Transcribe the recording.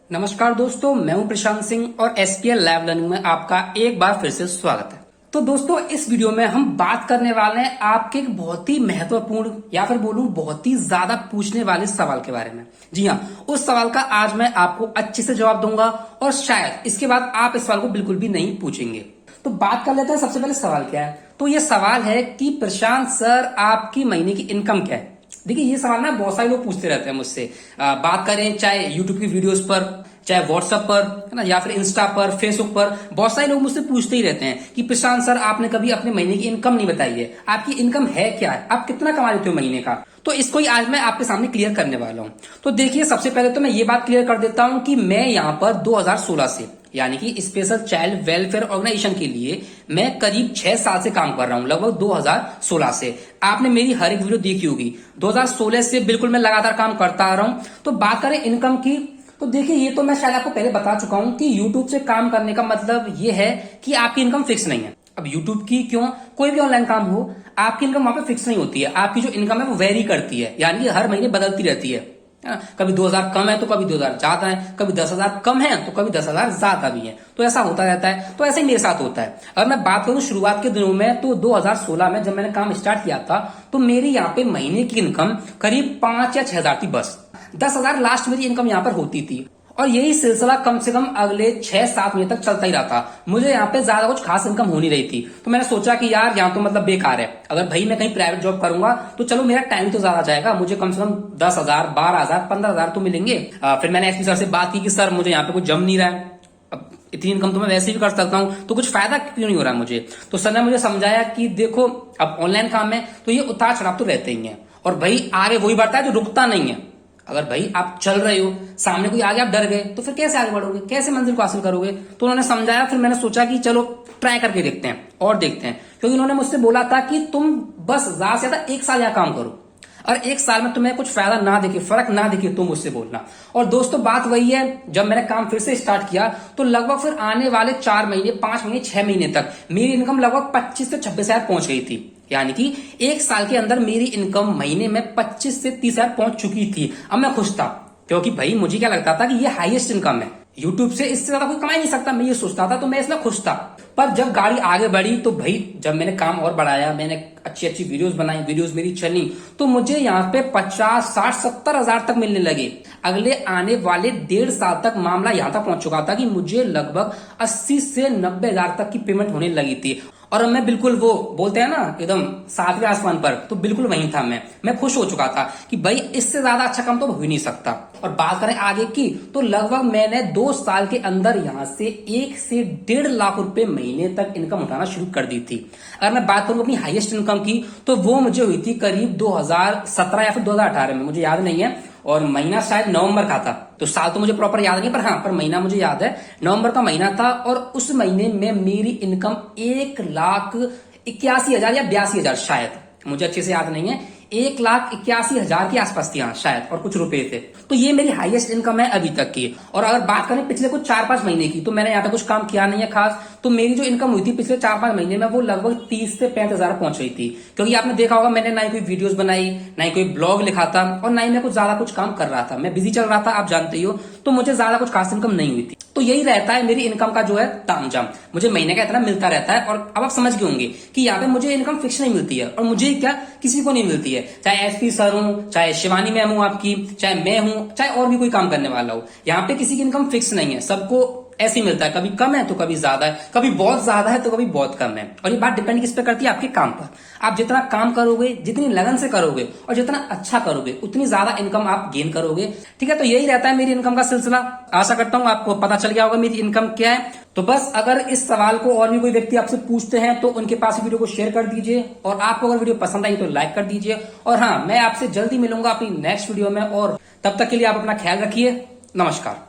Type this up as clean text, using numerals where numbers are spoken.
नमस्कार दोस्तों, मैं हूं प्रशांत सिंह और एसपीएल लैब लर्निंग में आपका एक बार फिर से स्वागत है। तो दोस्तों, इस वीडियो में हम बात करने वाले हैं आपके एक बहुत ही महत्वपूर्ण या फिर बोलूं बहुत ही ज्यादा पूछने वाले सवाल के बारे में। जी हाँ, उस सवाल का आज मैं आपको अच्छे से जवाब दूंगा और शायद इसके बाद आप इस सवाल को बिल्कुल भी नहीं पूछेंगे। तो बात कर लेते हैं, सबसे पहले सवाल क्या है। तो ये सवाल है कि प्रशांत सर, आपकी महीने की इनकम क्या है। देखिए, ये सवाल ना बहुत सारे लोग पूछते रहते हैं मुझसे। बात करें चाहे यूट्यूब की वीडियोस पर, चाहे व्हाट्सएप पर, है ना, या फिर इंस्टा पर, फेसबुक पर, बहुत सारे लोग मुझसे पूछते ही रहते हैं कि प्रशांत सर, आपने कभी अपने महीने की इनकम नहीं बताई है। आपकी इनकम है क्या है, आप कितना कमा लेते हो महीने का। तो इसको ही आज मैं आपके सामने क्लियर करने वाला हूं। तो देखिए, सबसे पहले तो मैं ये बात क्लियर कर देता हूं कि मैं यहां पर 2016 से, यानी कि स्पेशल चाइल्ड वेलफेयर ऑर्गेनाइजेशन के लिए मैं करीब 6 साल से काम कर रहा हूं, लगभग 2016 से। आपने मेरी हर एक वीडियो देखी होगी। 2016 से बिल्कुल मैं लगातार काम करता आ रहा हूं। तो बात करें इनकम की, तो देखिए, ये तो मैं शायद आपको पहले बता चुका हूं कि YouTube से काम करने का मतलब ये है कि आपकी इनकम फिक्स नहीं है। अब YouTube की क्यों, कोई भी ऑनलाइन काम हो, आपकी इनकम वहां पे फिक्स नहीं होती है। आपकी जो इनकम है वो वेरी करती है, यानी कि हर महीने बदलती रहती है। कभी 2000 कम है तो कभी 2000 ज्यादा है, कभी 10,000 कम है तो कभी 10,000 ज्यादा भी है। तो ऐसा होता रहता है। तो ऐसे ही मेरे साथ होता है। अगर मैं बात करूं शुरुआत के दिनों में, तो 2016 में जब मैंने काम स्टार्ट किया था, तो मेरी यहाँ पे महीने की इनकम करीब 5 या 6,000 थी बस। 10,000 लास्ट मेरी इनकम यहाँ पर होती थी। और यही सिलसिला कम से कम अगले 6-7 महीने तक चलता ही रहा था। मुझे यहाँ पे ज्यादा कुछ खास इनकम हो नहीं रही थी। तो मैंने सोचा कि यार, यहाँ तो मतलब बेकार है। अगर भाई मैं कहीं प्राइवेट जॉब करूंगा तो चलो मेरा टाइम तो ज्यादा जाएगा, मुझे कम से कम 10,000, 12,000, 15,000 तो मिलेंगे। फिर मैंने एसपी सर से बात की कि सर, मुझे यहाँ पे कुछ जम नहीं रहा है। अब इतनी इनकम तो मैं वैसे भी कर सकता हूँ, तो कुछ फायदा क्यों नहीं हो रहा है मुझे। तो सर ने मुझे समझाया कि देखो, अब ऑनलाइन काम है तो ये उतार चढ़ाव तो रहते ही है, और भाई आगे वही बढ़ता है जो रुकता नहीं है। अगर भाई आप चल रहे हो, सामने कोई आगे, आप डर गए, तो फिर कैसे आगे बढ़ोगे, कैसे मंजिल को हासिल करोगे। तो उन्होंने समझाया। फिर मैंने सोचा कि चलो ट्राई करके देखते हैं और देखते हैं, क्योंकि उन्होंने मुझसे बोला था कि तुम बस ज्यादा से ज्यादा 1 साल यहाँ काम करो, और 1 साल में तुम्हें कुछ फायदा ना दिखे, फर्क ना दिखे, तो मुझसे बोलना। और दोस्तों, बात वही है, जब मैंने काम फिर से स्टार्ट किया तो लगभग फिर आने वाले 4 महीने, 5 महीने, 6 महीने तक मेरी इनकम लगभग 25 से 26,000 पहुंच गई थी। यानी कि 1 साल के अंदर मेरी इनकम महीने में 25 से 30,000 पहुंच चुकी थी। अब मैं खुश था, क्योंकि भाई मुझे क्या लगता था कि ये हाईएस्ट इनकम है, यूट्यूब से इससे ज्यादा कोई कमा ही नहीं सकता, मैं ये सोचता था। तो मैं इसमें खुश था। पर जब गाड़ी आगे बढ़ी, तो भाई जब मैंने काम और बढ़ाया, मैंने अच्छी अच्छी वीडियोस बनाई, वीडियोस मेरी चली, तो मुझे यहाँ पे 50, 60, 70,000 तक मिलने लगे। अगले आने वाले 1.5 साल तक मामला यहाँ तक पहुंच चुका था कि मुझे लगभग 80 से 90,000 तक की पेमेंट होने लगी थी। और मैं बिल्कुल, वो बोलते हैं ना, एकदम 7वें आसमान पर, तो बिल्कुल वहीं था। मैं खुश हो चुका था कि भाई इससे ज्यादा अच्छा काम तो हो ही नहीं सकता। और बात करें आगे की, तो लगभग मैंने 2 साल के अंदर यहाँ से 1 से 1.5 लाख रुपए महीने तक इनकम उठाना शुरू कर दी थी। अगर मैं बात करूं अपनी हाईएस्ट इनकम की, तो वो मुझे हुई थी करीब 2017 या फिर 2018 में, मुझे याद नहीं है। और महीना शायद नवंबर का था। तो साल तो मुझे प्रॉपर याद नहीं, पर हाँ, पर महीना मुझे याद है, नवंबर का महीना था। और उस महीने में मेरी इनकम 1,81,000 या 82,000, शायद मुझे अच्छे से याद नहीं है, 1,81,000 के आसपास थी, हाँ शायद, और कुछ रुपए थे। तो ये मेरी हाईएस्ट इनकम है अभी तक की। और अगर बात करें पिछले कुछ 4-5 महीने की, तो मैंने यहाँ पे कुछ काम किया नहीं है खास। तो मेरी जो इनकम हुई थी पिछले 4-5 महीने में, वो लगभग 30 से 35,000 पहुंच गई थी। क्योंकि आपने देखा होगा, मैंने ना ही कोई वीडियोस बनाई, ना ही कोई ब्लॉग लिखा था, और ना ही मैं कुछ ज्यादा कुछ काम कर रहा था। मैं बिजी चल रहा था, आप जानते ही हो। तो मुझे ज्यादा कुछ खास इनकम नहीं हुई थी। तो यही रहता है मेरी इनकम का जो है तामझाम, मुझे महीने का इतना मिलता रहता है। और अब आप समझ गए होंगे कि यहाँ पे मुझे इनकम फिक्स नहीं मिलती है, और मुझे क्या, किसी को नहीं मिलती है। चाहे एसपी सर हूं, चाहे शिवानी मैम हूं आपकी, चाहे मैं हूं, चाहे और भी कोई काम करने वाला हो, यहाँ पे किसी की इनकम फिक्स नहीं है। सबको ऐसे ही मिलता है, कभी कम है तो कभी ज्यादा है, कभी बहुत ज्यादा है तो कभी बहुत कम है। और ये बात डिपेंड किस पे करती है, आपके काम पर। आप जितना काम करोगे, जितनी लगन से करोगे, और जितना अच्छा करोगे, उतनी ज्यादा इनकम आप गेन करोगे। ठीक है, तो यही रहता है मेरी इनकम का सिलसिला। आशा करता हूं आपको पता चल गया होगा मेरी इनकम क्या है। तो बस, अगर इस सवाल को और भी कोई व्यक्ति आपसे पूछते हैं, तो उनके पास वीडियो को शेयर कर दीजिए। और आपको अगर वीडियो पसंद आई तो लाइक कर दीजिए। और हाँ, मैं आपसे जल्दी मिलूंगा अपनी नेक्स्ट वीडियो में, और तब तक के लिए आप अपना ख्याल रखिए। नमस्कार।